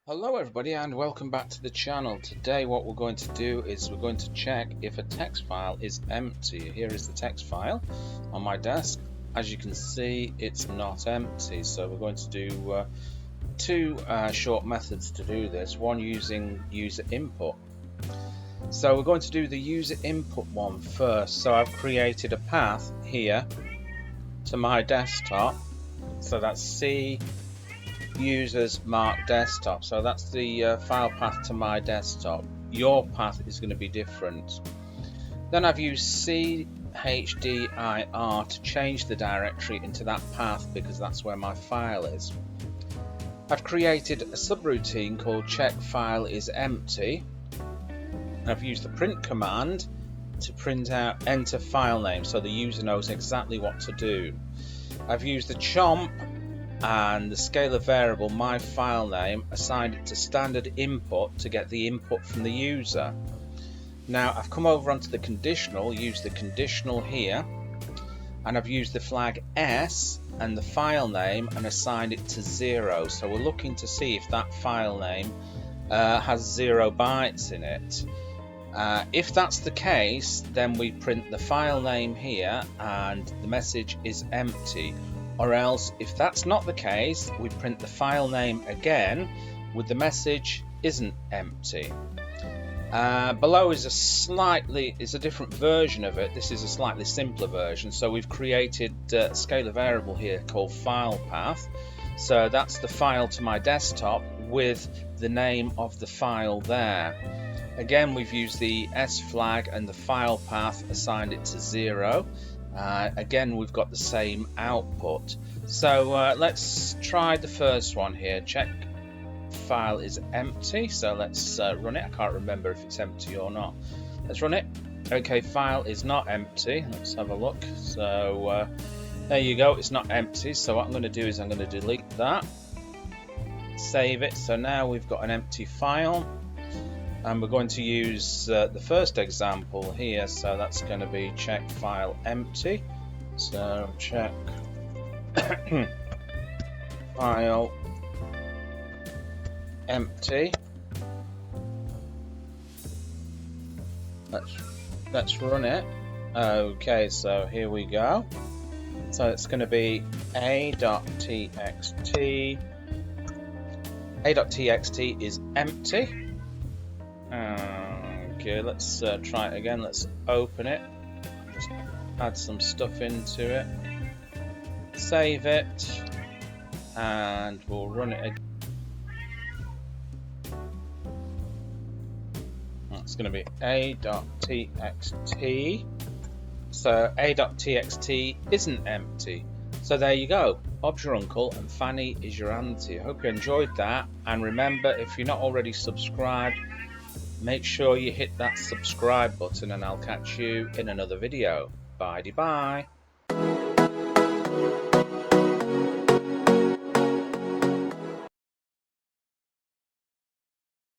Hello everybody and welcome back to the channel. Today what we're going to do is we're going to check if a text file is empty. Here is the text file on my desk. As you can see, it's not empty, so we're going to do two short methods to do this, one using user input. So we're going to do the user input one first. So I've created a path here to my desktop, so that's C users mark desktop, so that's the file path to my desktop. Your path is going to be different. Then I've used CHDIR to change the directory into that path because that's where my file is. I've created a subroutine called check file is empty. I've used the print command to print out enter file name so the user knows exactly what to do. I've used the chomp and the scalar variable my file name, assigned it to standard input to get the input from the user. Now I've come over onto the conditional, used the conditional here, and I've used the flag S and the file name and assigned it to 0. So we're looking to see if that file name has 0 bytes in it. If that's the case, then we print the file name here and the message is empty. Or else, if that's not the case, we print the file name again with the message isn't empty. Below is a different version of it. This is a slightly simpler version. So we've created a scalar variable here called file path. So that's the file to my desktop with the name of the file there. Again, we've used the S flag and the file path, assigned it to 0. Again, we've got the same output. So let's try the first one here. Check file is empty. So let's run it. I can't remember if it's empty or not. Let's run it. Okay, file is not empty. Let's have a look. So there you go. It's not empty. So what I'm going to do is I'm going to delete that. Save it. So now we've got an empty file. And we're going to use the first example here, so that's going to be check file empty. So check file empty. Let's run it. Okay, so here we go. So it's going to be a.txt. A.txt is empty. Okay, let's try it again. Let's open it. Just add some stuff into it. Save it. And we'll run it again. It's going to be a.txt. So a.txt isn't empty. So there you go. Bob's your uncle and Fanny is your auntie. I hope you enjoyed that. And remember, if you're not already subscribed, make sure you hit that subscribe button and I'll catch you in another video. Bye-bye.